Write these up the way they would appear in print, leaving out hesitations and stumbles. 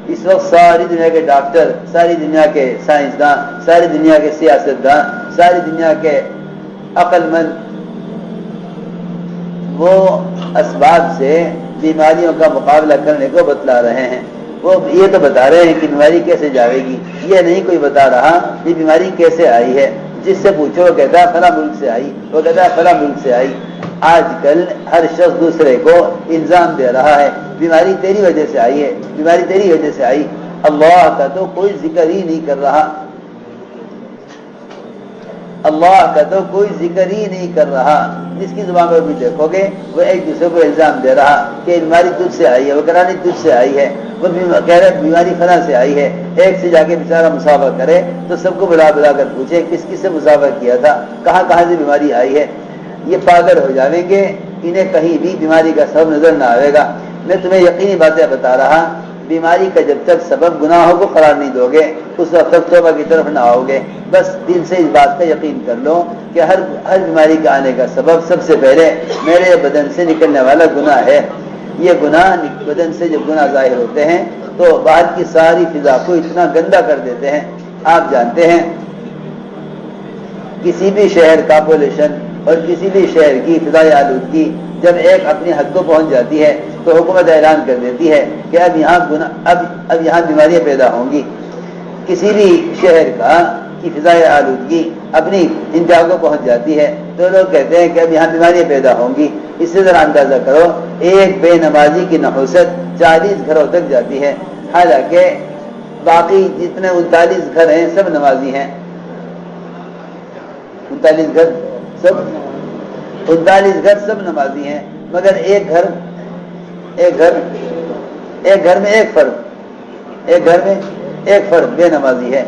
اس وقت ساری دنیا کے ڈاکٹر، ساری دنیا کے سائنسداں، ساری دنیا کے سیاستداں، ساری دنیا کے عقل مند وہ اسباب سے بیماریوں کا مقابلہ کرنے کو بتلا رہے ہیں۔ وہ یہ تو بتا رہے ہیں کہ بیماری کیسے جاوے گی، یہ نہیں کوئی بتا رہا یہ بیماری کیسے آئی ہے۔ جس سے پوچھو وہ کہتا ہے فلاں ملک سے آئی، وہ کہتا ہے فلاں ملک سے آئی۔ آج کل ہر شخص دوسرے کو الزام دے رہا ہے، بیماری تیری وجہ سے آئی ہے، بیماری تیری وجہ سے آئی۔ اللہ کا تو کوئی ذکر ہی نہیں کر رہا، اللہ کا تو کوئی ذکر ہی نہیں کر رہا۔ جس کی زبان پر بھی دیکھو گے وہ ایک دوسرے کو الزام دے رہا کہ بیماری تجھ سے آئی ہے، وہ کہہ رہا نہیں تجھ سے آئی ہے، وہ کہہ رہا بیماری فلاں سے آئی ہے۔ ایک سے جا کے بیچارہ مسافر کرے تو سب کو بلا بلا کر پوچھے کس کس سے مسافر کیا تھا، کہاں کہاں سے بیماری آئی ہے۔ یہ پاگل ہو جاویں گے، انہیں کہیں بھی بیماری کا سبب نظر نہ آئے گا۔ میں تمہیں یقینی باتیں بتا رہا، بیماری کا جب تک سبب گناہوں کو قرار نہیں دو گے اس وقت تک توبہ کی طرف نہ آؤ گے۔ بس دل سے اس بات کا یقین کر لو کہ ہر بیماری کا آنے کا سبب سب سے پہلے میرے بدن سے نکلنے والا گناہ ہے۔ یہ گناہ بدن سے جب گناہ ظاہر ہوتے ہیں تو باہر کی ساری فضا کو اتنا گندا کر دیتے ہیں۔ آپ جانتے ہیں کسی بھی شہر کا پولوشن اور کسی بھی شہر کی فضائی آلودگی جب ایک اپنی حد کو پہنچ جاتی ہے تو حکومت اعلان کر دیتی ہے کہ اب یہاں بیماریاں پیدا ہوں گی۔ کسی بھی شہر کی فضائی آلودگی اپنی انتہا کو پہنچ جاتی ہے تو لوگ کہتے ہیں کہ اب یہاں بیماریاں پیدا ہوں گی۔ اس سے ذرا اندازہ کرو ایک بے نمازی کی نحوست 40 گھروں تک جاتی ہے، حالانکہ باقی جتنے 39 گھر ہیں سب نمازی ہیں۔ 39 گھر سب نمازی ہیں، مگر ایک گھر میں ایک فرد بے نمازی ہے۔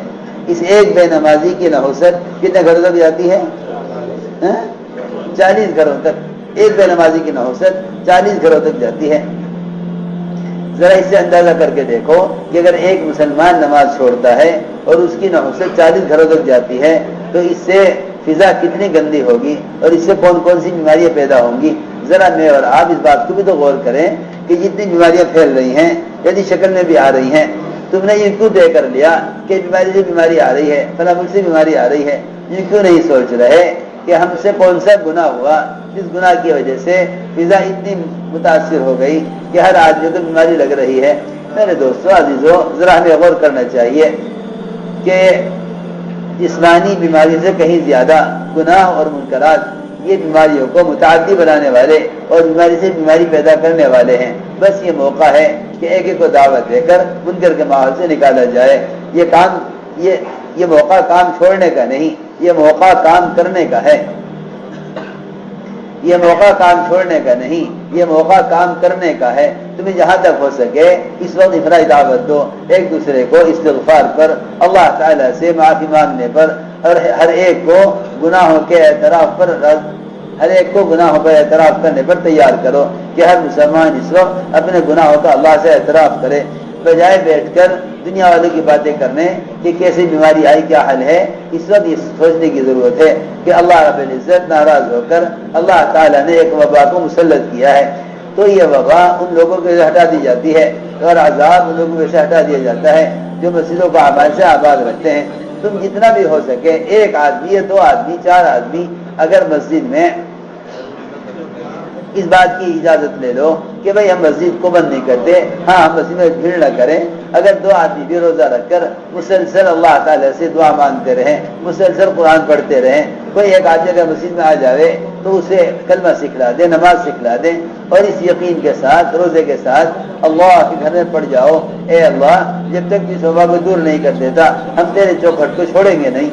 اس ایک بے نمازی کی نحوست کتنے گھروں تک جاتی ہے؟ 40 گھروں تک۔ ایک بے نمازی کی نحوست 40 گھروں تک جاتی ہے۔ ذرا اس سے اندازہ کر کے دیکھو کہ اگر ایک مسلمان نماز چھوڑتا ہے اور اس کی نحوست 40 گھروں تک جاتی ہے تو اس سے فضا کتنی گندی ہوگی اور اس سے کون کون سی بیماریاں پیدا ہوں گی۔ ذرا میں اور آپ اس بات کو بھی تو غور کریں کہ جتنی بیماریاں پھیل رہی ہیں یعنی شکل میں بھی آ رہی ہیں، تم نے یہ کیوں طے کر لیا کہ بیماری سے بیماری آ رہی ہے، فلاں ملک سے بیماری آ رہی ہے؟ یہ کیوں نہیں سوچ رہے کہ ہم سے کون سا گناہ ہوا جس گناہ کی وجہ سے فضا اتنی متاثر ہو گئی کہ ہر آدمی کو بیماری لگ رہی ہے؟ میرے دوستو عزیزو، ذرا ہمیں غور کرنا چاہیے کہ جسمانی بیماری سے کہیں زیادہ گناہ اور منکرات یہ بیماریوں کو متعدی بنانے والے اور بیماری سے بیماری پیدا کرنے والے ہیں۔ بس یہ موقع ہے کہ ایک ایک کو دعوت دے کر منکر کے ماحول سے نکالا جائے۔ یہ موقع کام چھوڑنے کا نہیں، یہ موقع کام کرنے کا ہے۔ یہ موقع کام چھوڑنے کا نہیں، یہ موقع کام کرنے کا ہے۔ تمہیں جہاں تک ہو سکے اس وقت افراطی دعوت دو، ایک دوسرے کو استغفار پر، اللہ تعالیٰ سے معافی مانگنے پر، اور ہر ایک کو گناہوں کے اعتراف کرنے پر تیار کرو کہ ہر مسلمان اس وقت اپنے گناہوں کا اللہ سے اعتراف کرے، بجائے بیٹھ کر دنیا والوں کی باتیں کرنے کہ کیسی بیماری آئی، کیا حل ہے۔ اس وقت یہ سوچنے کی ضرورت ہے کہ اللہ رب العزت ناراض ہو کر اللہ تعالیٰ نے ایک وبا کو مسلط کیا ہے، تو یہ وبا ان لوگوں کو ہٹا دی جاتی ہے اور عذاب ان لوگوں کو ہٹا دیا جاتا ہے جو مسجدوں کو اعمال سے آباد رکھتے ہیں۔ تم جتنا بھی ہو سکے ایک آدمی یا 2 آدمی 4 آدمی اگر مسجد میں اس بات کی اجازت لے لو کہ بھئی ہم مسجد کو بند نہیں کرتے، ہاں ہم مسجد میں بھیڑ نہ کریں، اگر 2 آدمی بھی روزہ رکھ کر مسلسل اللہ تعالیٰ سے دعا مانگتے رہیں، مسلسل قرآن پڑھتے رہیں، کوئی ایک آدمی اگر مسجد میں آ جاوے تو اسے کلمہ سکھلا دیں، نماز سکھلا دیں، اور اس یقین کے ساتھ روزے کے ساتھ اللہ کے گھر میں پڑھ جاؤ، اے اللہ جب تک اس وبا کو دور نہیں کر دیتا ہم تیرے چوکھٹ کو چھوڑیں گے نہیں۔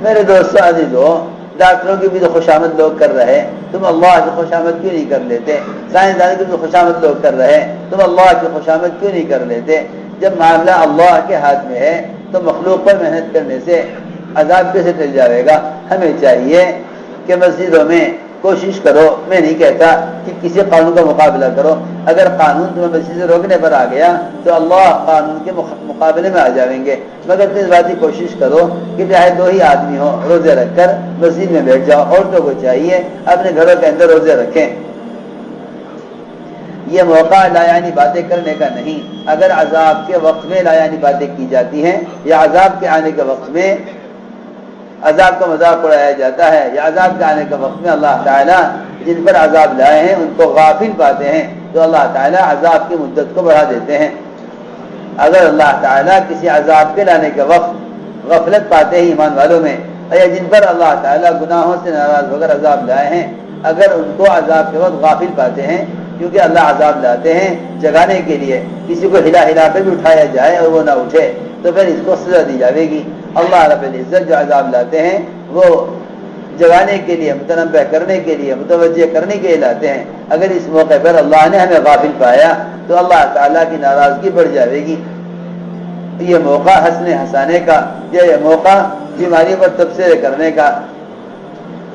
میرے دوستو عزیزو، ڈاکٹروں کی بھی تو خوشامد لوگ کر رہے، تم اللہ کی خوشامد کیوں نہیں کر لیتے؟ سائنسدانوں کی بھی خوشامد لوگ کر رہے، تم اللہ کی خوشامد کیوں نہیں کر لیتے؟ جب معاملہ اللہ کے ہاتھ میں ہے تو مخلوق پر محنت کرنے سے عذاب کیسے ٹل جائے گا؟ ہمیں چاہیے کہ مسجدوں میں کوشش کرو، میں نہیں کہتا کہ کسی قانون کا مقابلہ کرو، اگر قانون تمہیں مسجد سے روکنے پر آ گیا تو اللہ قانون کے مقابلے میں آ جائیں گے، مگر تم اس بات کی کوشش کرو کہ چاہے 2 ہی آدمی ہو روزے رکھ کر مسجد میں بیٹھ جاؤ۔ عورتوں کو چاہیے اپنے گھروں کے اندر روزے رکھیں۔ یہ موقع لایانی باتیں کرنے کا نہیں. اگر عذاب کے وقت میں لایانی باتیں کی جاتی ہیں یا عذاب کے آنے کے وقت میں عذاب کا مذاق اڑایا جاتا ہے یا عذاب کے آنے کے وقت میں اللہ تعالیٰ جن پر عذاب لائے ہیں ان کو غافل پاتے ہیں تو اللہ تعالیٰ عذاب کی مدت کو بڑھا دیتے ہیں. اگر اللہ تعالیٰ کسی عذاب کے لانے کے وقت غفلت پاتے ہیں ایمان والوں میں یا جن پر اللہ تعالیٰ گناہوں سے ناراض ہو کر عذاب لائے ہیں, اگر ان کو عذاب کے وقت غافل پاتے ہیں, کیونکہ اللہ عذاب لاتے ہیں جگانے کے لیے, کسی کو ہلا ہلا کر بھی اٹھایا جائے اور وہ نہ اٹھے تو پھر اس کو سزا دی جائے گی. اللہ رب العزت جو عذاب لاتے ہیں وہ جگانے کے لیے, متنبہ کرنے کے لیے, متوجہ کرنے کے لیے لاتے ہیں. اگر اس موقع پر اللہ نے ہمیں غافل پایا تو اللہ تعالیٰ کی ناراضگی بڑھ جائے گی. یہ موقع ہنسنے ہنسانے کا یا یہ موقع بیماری پر تبصرے کرنے کا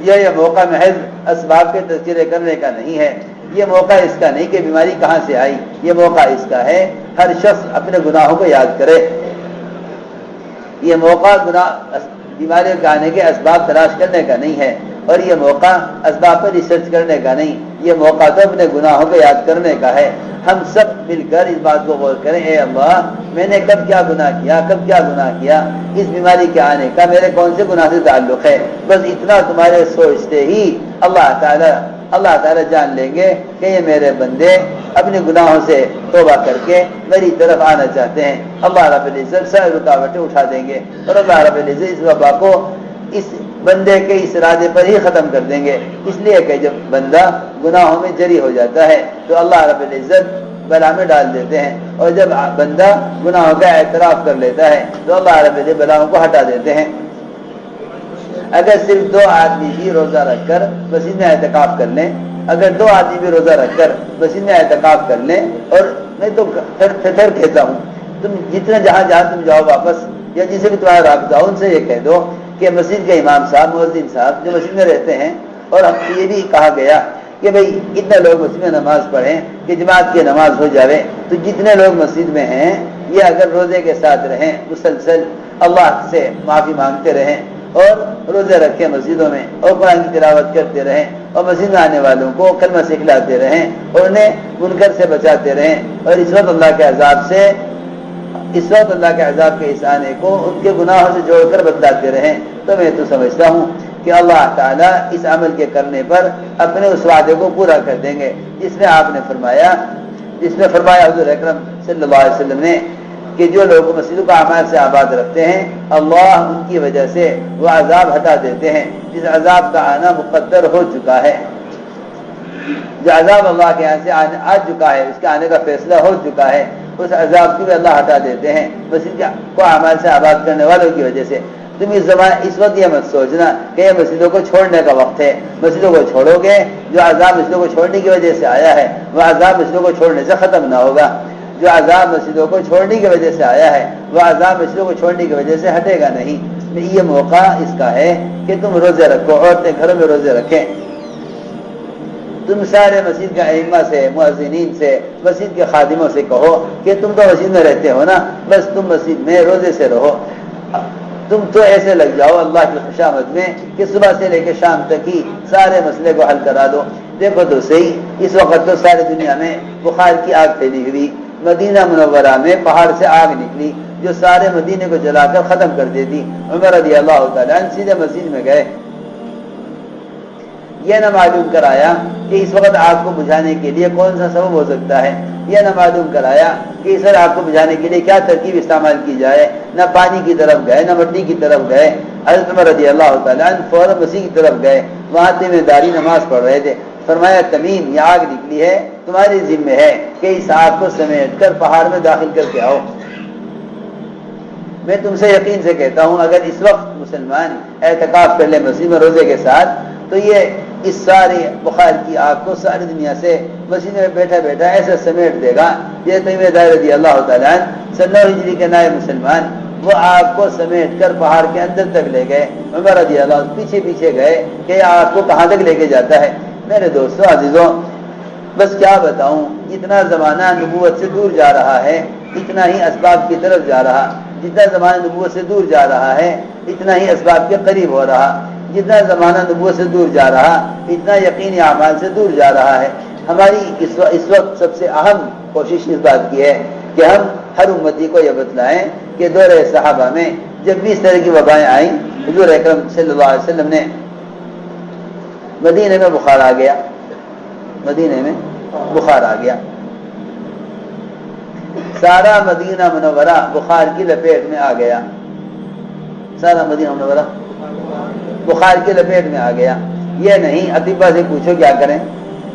یا یہ موقع محض اسباب کے تذکرے کرنے کا نہیں ہے. یہ موقع اس کا نہیں کہ بیماری کہاں سے آئی, یہ موقع اس کا ہے ہر شخص اپنے گناہوں کو یاد کرے. یہ موقع بیماریوں کے آنے کے اسباب تلاش کرنے کا نہیں ہے اور یہ موقع اسباب پر ریسرچ کرنے کا نہیں. یہ موقع تو اپنے گناہوں کو یاد کرنے کا ہے. ہم سب مل کر اس بات کو غور کریں, اے اللہ میں نے کب کیا گناہ کیا, کب کیا گناہ کیا, اس بیماری کے آنے کا میرے کون سے گناہ سے تعلق ہے. بس اتنا تمہارے سوچتے ہی اللہ تعالیٰ جان لیں گے کہ یہ میرے بندے اپنے گناہوں سے توبہ کر کے میری طرف آنا چاہتے ہیں. اللہ رب العزت ساری رکاوٹیں اٹھا دیں گے اور اللہ رب العزت اس وبا کو اس بندے کے اس ارادے پر ہی ختم کر دیں گے. اس لیے کہ جب بندہ گناہوں میں جری ہو جاتا ہے تو اللہ رب العزت بلا میں ڈال دیتے ہیں, اور جب بندہ گناہوں کا اعتراف کر لیتا ہے تو اللہ رب العزت بلاؤں کو ہٹا دیتے ہیں. اگر صرف 2 آدمی بھی روزہ رکھ کر مسجد میں اعتکاف کر لیں, اگر 2 آدمی بھی روزہ رکھ کر مسجد میں اعتکاف کر لیں, اور میں تو پھر کہتا ہوں تم جتنا جہاں تم جاؤ واپس یا جسے بھی تمہارا رابطہ ہو ان سے یہ کہہ دو کہ مسجد کے امام صاحب, مؤذن صاحب جو مسجد میں رہتے ہیں, اور ہم یہ بھی کہا گیا کہ بھئی اتنے لوگ مسجد میں نماز پڑھیں کہ جماعت کی نماز ہو جاوے, تو جتنے لوگ مسجد میں ہیں یہ اگر روزے کے ساتھ رہیں, مسلسل اللہ سے معافی مانگتے رہیں اور روزے رکھیں مسجدوں میں اور قرآن کی تلاوت کرتے رہیں اور مسجد میں آنے والوں کو کلمہ سکھلاتے رہیں اور انہیں منکر سے بچاتے رہیں, اور اس وقت اللہ کے عذاب کے اس آنے کو ان کے گناہوں سے جوڑ کر بدلاتے رہیں, تو میں تو سمجھتا ہوں کہ اللہ تعالیٰ اس عمل کے کرنے پر اپنے اس وعدے کو پورا کر دیں گے جس میں آپ نے فرمایا حضور اکرم صلی اللہ علیہ وسلم نے کہ جو لوگ مسجدوں کا اعمال سے آباد رکھتے ہیں اللہ ان کی وجہ سے وہ عذاب ہٹا دیتے ہیں جس عذاب کا آنا مقدر ہو چکا ہے. جو عذاب اللہ کے یہاں سے آ چکا ہے, اس کے آنے کا فیصلہ ہو چکا ہے, اس عذاب کو بھی اللہ ہٹا دیتے ہیں مسجد کو اعمال سے آباد کرنے والوں کی وجہ سے. تم اس وقت یہ مت سوچنا کہ یہ مسجدوں کو چھوڑنے کا وقت ہے. مسجدوں کو چھوڑو گے, جو عذاب مسجدوں کو چھوڑنے کی وجہ سے آیا ہے وہ عذاب مسجدوں کو چھوڑنے سے ختم نہ ہوگا. جو عذاب مسجدوں کو چھوڑنے کی وجہ سے آیا ہے وہ عذاب مسجدوں کو چھوڑنے کی وجہ سے ہٹے گا نہیں. یہ موقع اس کا ہے کہ تم روزے رکھو, عورتیں گھروں میں روزے رکھیں. تم سارے مسجد کے ائمہ سے, مؤذنین سے, مسجد کے خادموں سے کہو کہ تم تو مسجد میں رہتے ہو نا, بس تم مسجد میں روزے سے رہو. تم تو ایسے لگ جاؤ اللہ کی خوشامد میں کہ صبح سے لے کے شام تک ہی سارے مسئلے کو حل کرا دو. دیکھو تو صحیح, اس وقت تو ساری دنیا میں بخار کی آگ پھیلی ہوئی. مدینہ منورہ میں پہاڑ سے آگ نکلی جو سارے مدینے کو جلا کر ختم کر دیتی. عمر رضی اللہ تعالیٰ عنہ سیدھے مسجد میں گئے, یہ نہ معلوم کرایا کہ اس وقت آگ کو بجھانے کے لیے کون سا سبب ہو سکتا ہے, یہ نہ معلوم کرایا کہ اس آگ کو بجھانے کے لیے کیا ترکیب استعمال کی جائے. نہ پانی کی طرف گئے, نہ مٹی کی طرف گئے. حضرت عمر رضی اللہ تعالیٰ عنہ فوراً مسیح کی طرف گئے, وہاں ذمہ داری نماز پڑھ رہے تھے. فرمایا تمیم, یہ آگ نکلی ہے, تمہاری ذمہ ہے کہ اس آگ کو سمیٹ کر پہاڑ میں داخل کر کے آؤ. میں تم سے یقین سے کہتا ہوں اگر اس وقت مسلمان اعتکاف کر لے مسجد میں روزے کے ساتھ تو یہ اس ساری بخار کی آگ کو ساری دنیا سے مسجد میں بیٹھا بیٹھا ایسا سمیٹ دے گا. یہ تمیم دار رضی اللہ تعالیٰ عنہ 9 ہجری کے نائے مسلمان وہ آگ کو سمیٹ کر پہاڑ کے اندر تک لے گئے. عمر رضی اللہ عنہ پیچھے گئے کہ یہ آگ کو کہاں تک لے کے جاتا ہے. میرے دوستوں عزیزوں, بس کیا بتاؤں, جتنا زمانہ نبوت سے دور جا رہا ہے اتنا ہی اسباب کی طرف جا رہا. جتنا زمانہ نبوت سے دور جا رہا ہے اتنا ہی اسباب کے قریب ہو رہا. جتنا زمانہ نبوت سے دور جا رہا اتنا یقینی اعمال سے دور جا رہا ہے. ہماری اس وقت سب سے اہم کوشش اس بات کی ہے کہ ہم ہر امتی کو یہ بتلائیں کہ دور صحابہ میں جب بھی اس طرح کی وبائیں آئیں، حضور اکرم صلی اللہ علیہ وسلم نے مدینے میں بخار آ گیا، مدینے میں بخار آ گیا، سارا مدینہ منورہ بخار کی لپیٹ میں آ گیا، سارا مدینہ منورہ بخار کی لپیٹ میں آ گیا۔ یہ نہیں اطباء سے پوچھو کیا کریں،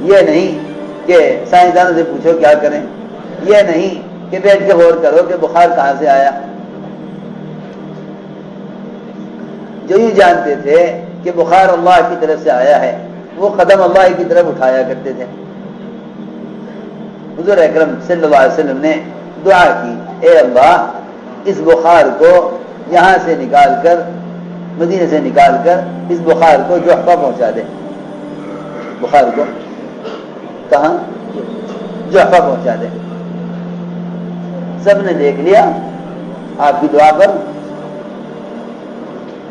یہ نہیں کہ سائنسدانوں سے پوچھو کیا کریں، یہ نہیں کہ بیٹھ کے غور کرو کہ بخار کہاں سے آیا۔ جو یہ جانتے تھے کہ بخار اللہ کی طرف سے آیا ہے، وہ قدم اللہ کی طرف اٹھایا کرتے تھے۔ حضور اکرم صلی اللہ علیہ وسلم نے دعا کی، اے اللہ اس بخار کو یہاں سے نکال کر، مدینے سے نکال کر اس بخار کو جحفہ پہنچا دے۔ بخار کو کہاں؟ جحفہ پہنچا دے۔ سب نے دیکھ لیا آپ کی دعا پر،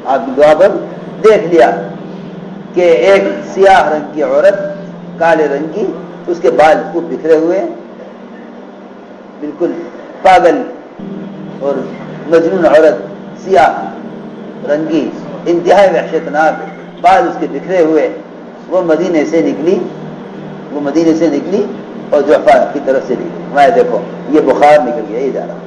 آپ کی دعا پر دیکھ لیا کہ ایک سیاہ رنگ کی عورت، کالے رنگ کی، اس کے بال خوب بکھرے ہوئے، بالکل پاگل اور مجنون عورت، سیاہ رنگی، انتہائی وحشتناک، بال اس کے بکھرے ہوئے، وہ مدینے سے نکلی، وہ مدینے سے نکلی اور جحفہ کی طرف سے نکلی۔ میں دیکھو یہ بخار نکل گیا، یہ جا رہا۔